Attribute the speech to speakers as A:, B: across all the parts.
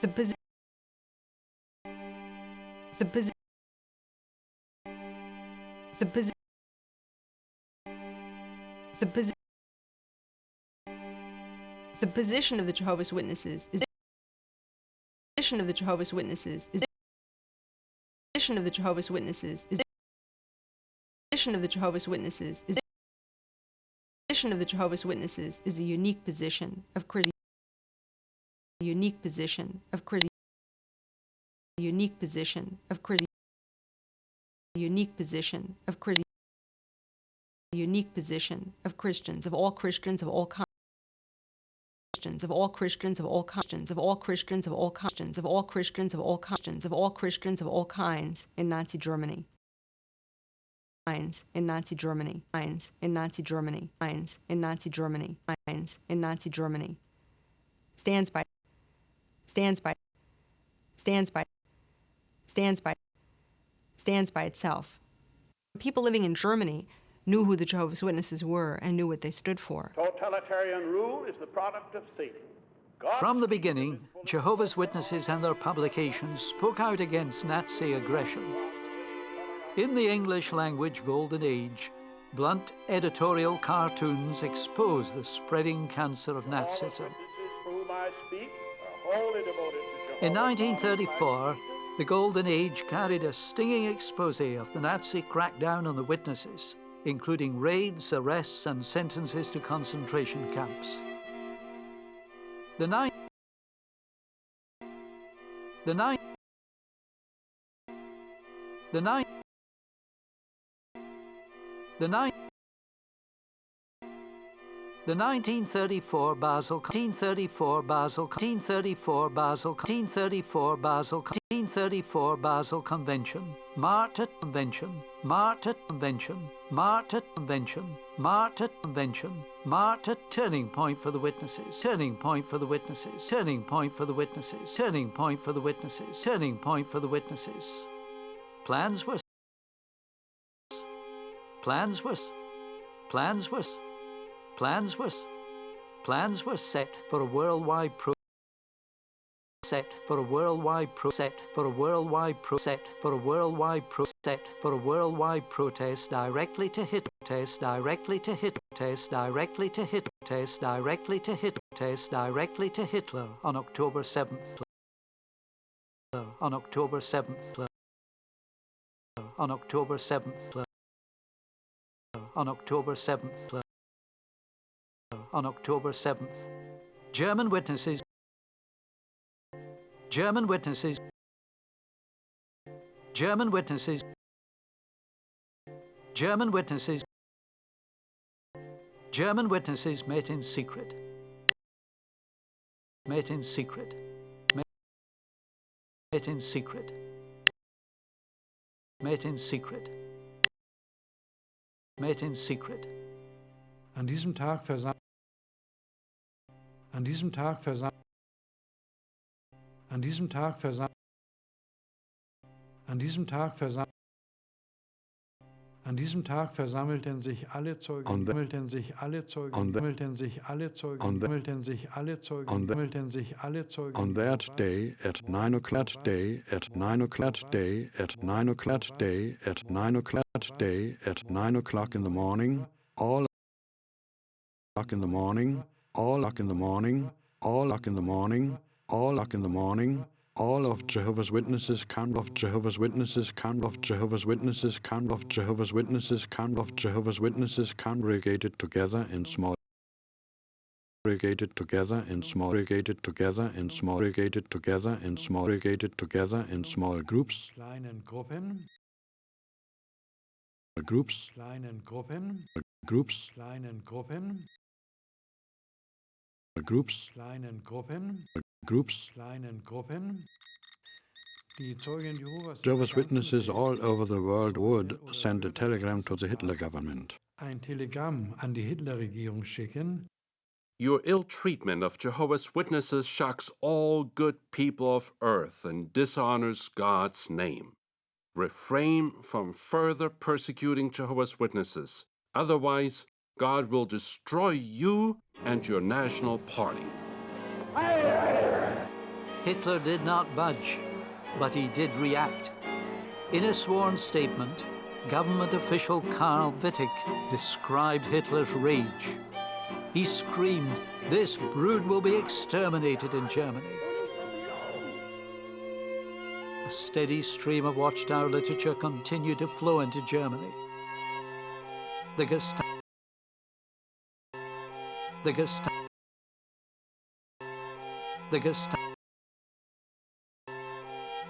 A: The posi- the posi- the posi- the posi- the position of the Jehovah's Witnesses is position of the Jehovah's Witnesses is position of the Jehovah's Witnesses is position of the Jehovah's Witnesses is position of the Jehovah's Witnesses is a unique position of Christianity. Unique position of Christianity. Unique position of Christianity. Unique position of Christianity. Unique position of Christians of all Christians of all kinds. Of all Christians of all Christians of all Christians of all Christians of all Christians of all Christians of all Christians of all kinds in Nazi Germany. In Nazi Germany. In Nazi Germany. In Nazi Germany. In Nazi Germany. Stands by. Stands by. Stands by. Stands by. Stands by itself. People living in Germany knew who the Jehovah's Witnesses were and knew what they stood for.
B: Totalitarian rule is the product of Satan.
C: From the beginning, Jehovah's Witnesses and their publications spoke out against Nazi aggression. In the English language Golden Age, blunt editorial cartoons expose the spreading cancer of Nazism. In 1934, the Golden Age carried a stinging exposé of the Nazi crackdown on the witnesses, including raids, arrests, and sentences to concentration camps. The nine The 1934 Basel Convention, 1934 Basel Convention, Martyr Convention, Martyr Convention, Martyr Convention, Martyr Convention, Martyr turning point for the witnesses, turning point for the witnesses, turning point for the witnesses, turning point for the witnesses, turning point for the witnesses. Plans were set for a worldwide protest directly to Hitler on October 7th. On October 7th. On October 7th. On October 7th. On October 7th, German witnesses met in secret. Met in secret. Met in secret. Met in secret. Met in secret.
D: An diesem Tag versammelten sich alle Zeugen,
E: On that day at 9 o'clock in the morning, all in the morning, all of Jehovah's Witnesses congregated together in small groups,
D: kleinen Gruppen, Die Zeugen
E: Jehovah's Witnesses all over the world would send a telegram to the Hitler government.
D: ein Telegramm an die Hitlerregierung schicken.
F: Your ill treatment of Jehovah's Witnesses shocks all good people of earth and dishonors God's name. Refrain from further persecuting Jehovah's Witnesses. Otherwise, God will destroy you and your national party.
C: Hitler did not budge, but he did react. In a sworn statement, government official Karl Wittig described Hitler's rage. He screamed, "This brood will be exterminated in Germany." A steady stream of Watchtower literature continued to flow into Germany. The Gestapo. The Gestapo. The Gestapo.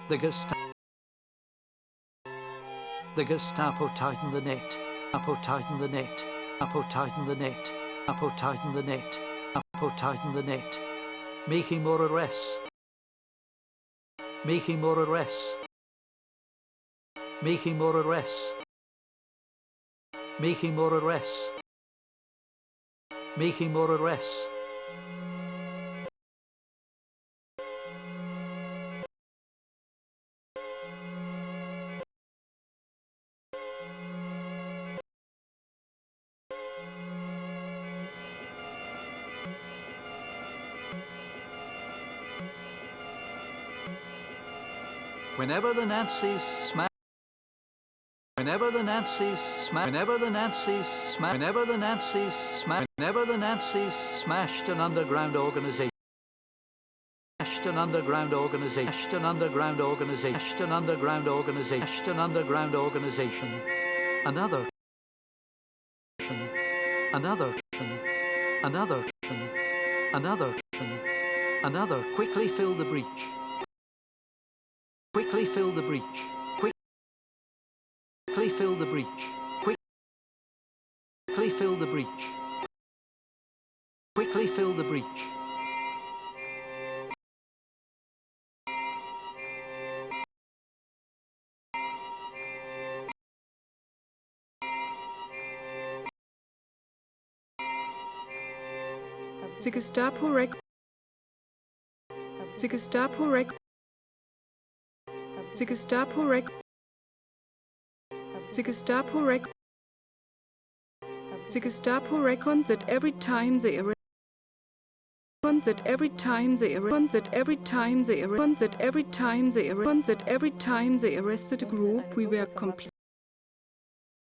C: The Gestapo. The Gestapo tightened the net. Gestapo tightened the net. Gestapo tightened the net. Gestapo tightened the net. Gestapo tightened the net. Making more arrests. Making more arrests. Making more arrests. Making more arrests. Making more arrests. Whenever the Nazis smashed, whenever the Nazis smashed, whenever the Nazis smashed, whenever the Nazis smashed, whenever the Nazis smashed an underground organization, smashed an underground organization, smashed an underground organization, smashed an underground organization, smashed an underground organization, another, another, another, another, another, quickly fill the breach. Quickly fill the breach. Quickly fill the breach. Quickly fill the breach. Quickly fill the breach.
G: The Gestapo record. The Gestapo record. The Gestapo record. The Gestapo record. The Gestapo reckon that every time they arrest, that every time they arrest, that every time they arrest, that every time they arrest, that every time they arrested a group, we were complicit.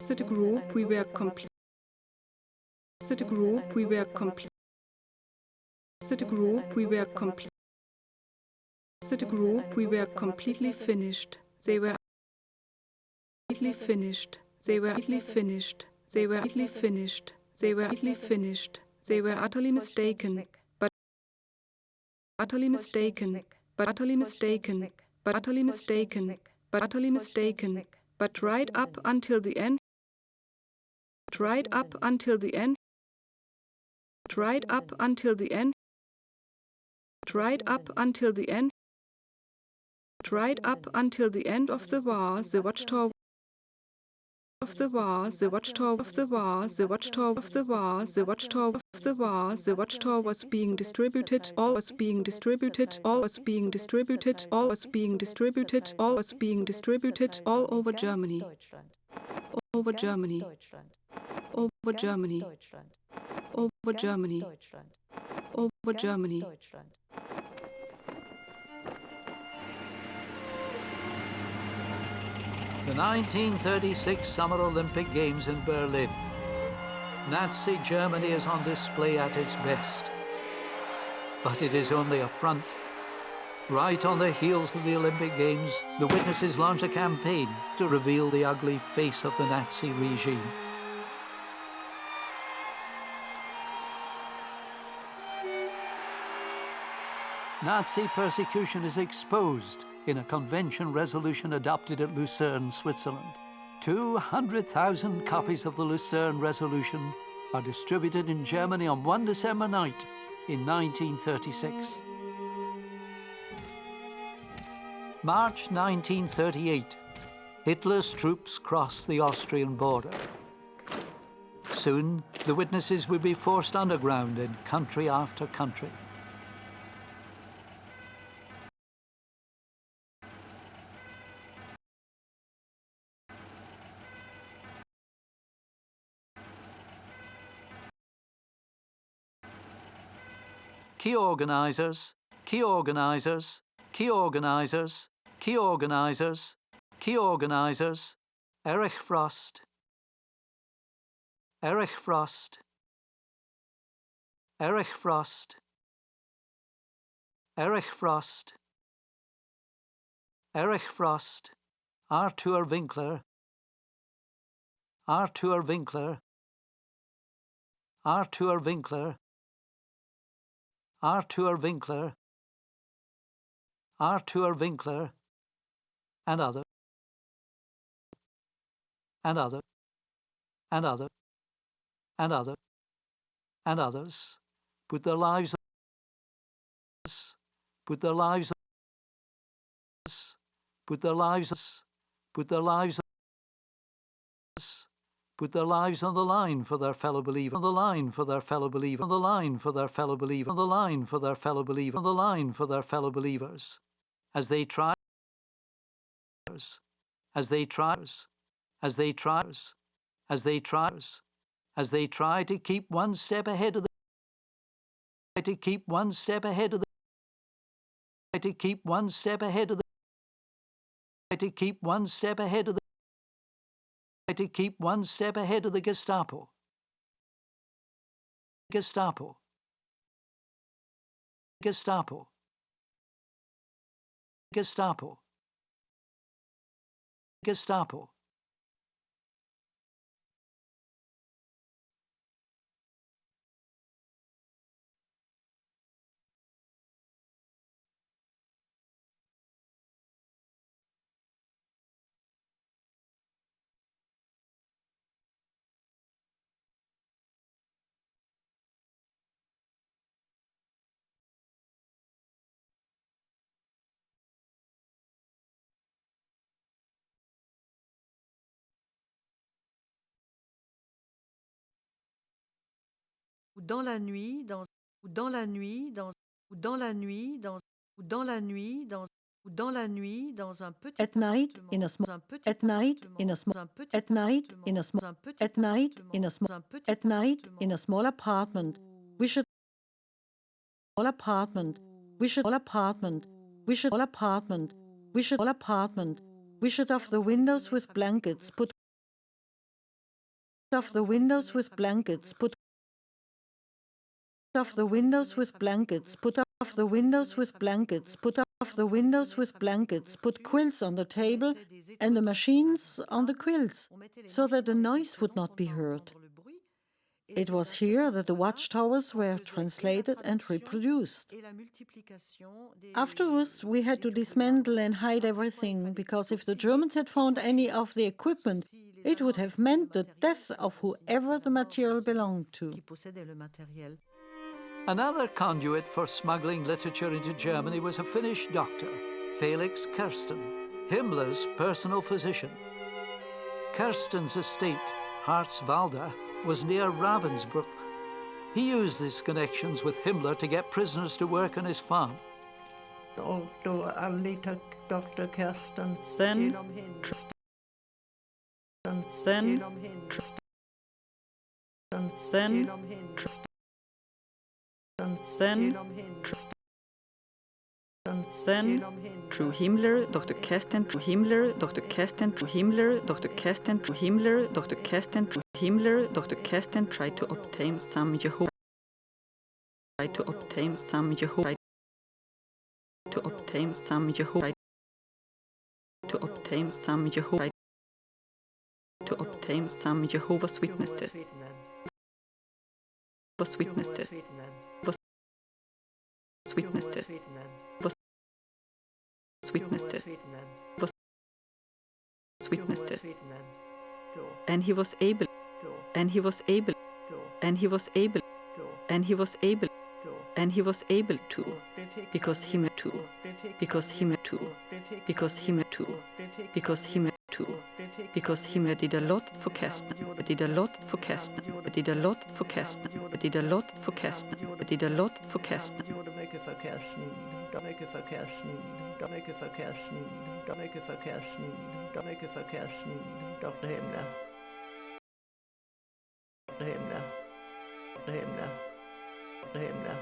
G: A group, we were complicit. A group, we were complicit. A group, we were complicit. A group, we were completely finished. They were completely finished. They were completely finished. They were completely finished. They were completely finished. They were utterly mistaken, but utterly mistaken, but utterly mistaken, but utterly mistaken, but utterly mistaken, but right up until the end, right up until the end, right up until the end, right up until the end, right up until the end of the war, the watchtower of the war, the watchtower of the war, the watchtower of the war, the watchtower of the war, the watchtower was being distributed, all was being distributed, all was being distributed, all was being distributed, all was being distributed all over Germany. Over Germany. Over Germany. Over Germany. Over Germany.
C: The 1936 Summer Olympic Games in Berlin. Nazi Germany is on display at its best. But it is only a front. Right on the heels of the Olympic Games, the witnesses launch a campaign to reveal the ugly face of the Nazi regime. Nazi persecution is exposed in a convention resolution adopted at Lucerne, Switzerland. 200,000 copies of the Lucerne resolution are distributed in Germany on one December night in 1936. March 1938, Hitler's troops cross the Austrian border. Soon, the witnesses will be forced underground in country after country. Key organizers Key organisers, key organisers, key organisers, Erich Frost, Erich Frost, Erich Frost, Erich Frost, Erich Frost, Arthur Winkler, Arthur Winkler, Arthur Winkler, Arthur Winkler, Arthur Winkler, and other, and other, and other, and other, and others, put their lives, put their lives, put their lives, put their lives, put their lives on the line for their fellow believer, on the line for their fellow believer, on the line for their fellow believer, on the line for their fellow believer, on the line for their fellow believers, as they try, as they try, as they try, as they try, as they try to keep one step ahead of the, to keep one step ahead of the, to keep one step ahead of the, to keep one step ahead of the, to keep one step ahead of the Gestapo. Gestapo. Gestapo. Gestapo. Gestapo.
H: Ou dans la nuit, ou dans la nuit, ou dans la nuit, ou dans la nuit, ou dans la nuit, dans un petit
I: At night in a small, at night in a small, at night in a small, at night in a small, at night in a small apartment. We should all apartment. We should all apartment. We should all apartment. We should all apartment. We should off the windows with blankets. Put off the windows with blankets. Put off the windows with blankets. Put off the windows with blankets. Put off the windows with blankets. Put quilts on the table and the machines on the quilts so that the noise would not be heard. It was here that the watchtowers were translated and reproduced. Afterwards, we had to dismantle and hide everything, because if the Germans had found any of the equipment, it would have meant the death of whoever the material belonged to.
C: Another conduit for smuggling literature into Germany was a Finnish doctor, Felix Kersten, Himmler's personal physician. Kersten's estate, Hartswalde, was near Ravensbrück. He used his connections with Himmler to get prisoners to work on his farm.
G: Then, through Himmler, Dr. Kersten, through Himmler, Dr. Kersten, through Himmler, Dr. Kersten, through Himmler, Dr. Kersten, through Himmler, Dr. Kersten tried to obtain some Jehovah, to obtain some Jehovah, to obtain some Jehovah, to obtain some Jehovah, to obtain some Jehovah's Witnesses. Witnesses. Witnesses. Witnesses. Witnesses. And he was able, and he was able, and he was able, and he was able, and he was able to, because Himmler too, because Himmler too, because Himmler too, because Himmler too, because Himmler did a lot for Kersten, did a lot for Kersten, did a lot for Kersten, did a lot for Kersten, did a lot for Kersten.
J: Dr. Himmler. Himmler. Himmler. Himmler.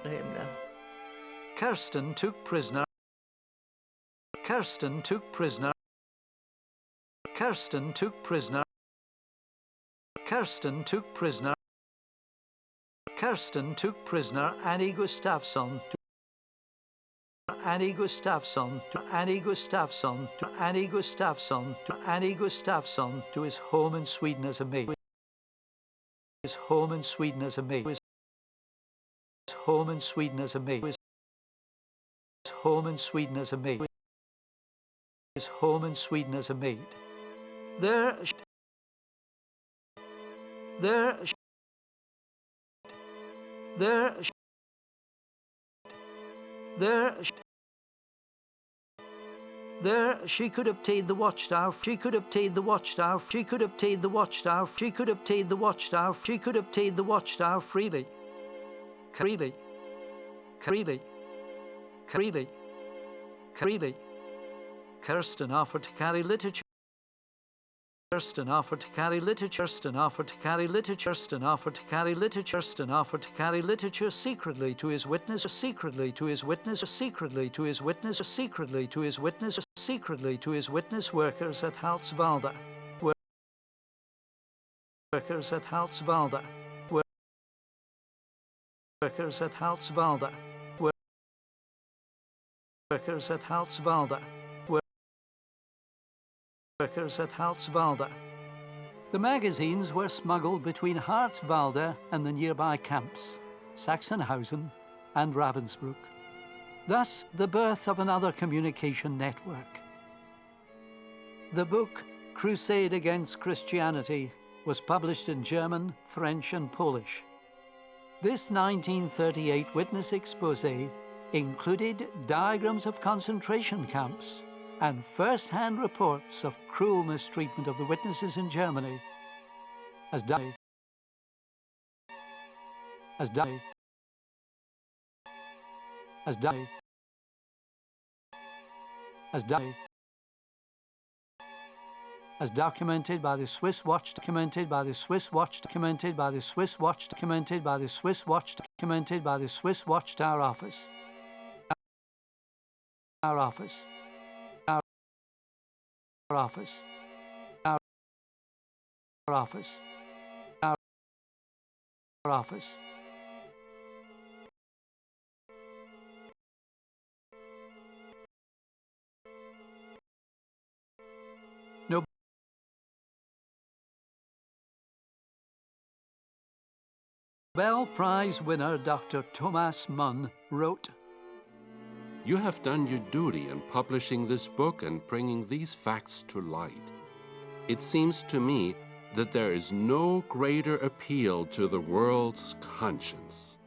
J: Himmler.
C: Kersten took prisoner Kirsten took prisoner. Kirsten took prisoner. Kirsten took prisoner. Kirsten took prisoner Annie Gustafsson to Annie Gustafsson to Annie Gustafsson to Annie Gustafsson to Annie Gustafsson to his home in Sweden as a maid. His home in Sweden as a maid. His home in Sweden as a maid. His home in Sweden as a maid. His home in Sweden as a maid. There she could obtain the watchtower. She could obtain the watchtower. She could obtain the watchtower. She could obtain the watchtower. She could obtain the watchtower freely. Freely. Freely. Freely. Freely. Kirsten offered to carry literature. Kirsten offered to carry literature. Kirsten offered to carry literature. Kirsten offered to carry literature. Kirsten offered to carry literature secretly to his witness. Secretly to his witness. Secretly to his witness. Secretly to his witness. Secretly to his witness. Workers at Halsvalda. Workers at Halsvalda. Workers at Halsvalda. Workers at Halsvalda. Workers at Halsvalda. The magazines were smuggled between Hartsvalda and the nearby camps, Sachsenhausen and Ravensbrück. Thus, the birth of another communication network. The book, Crusade Against Christianity, was published in German, French, and Polish. This 1938 witness exposé included diagrams of concentration camps and first-hand reports of cruel mistreatment of the witnesses in Germany as died. As died. As died. As died. As documented by the Swiss Watch, documented by the Swiss Watch, documented by the Swiss Watch, documented by the Swiss Watch, documented by the Swiss Watchtower Office. Our office. Our office. Our office. Our office. Nobel Prize winner Dr. Thomas Mann wrote,
F: You have done your duty in publishing this book and bringing these facts to light. It seems to me that there is no greater appeal to the world's conscience.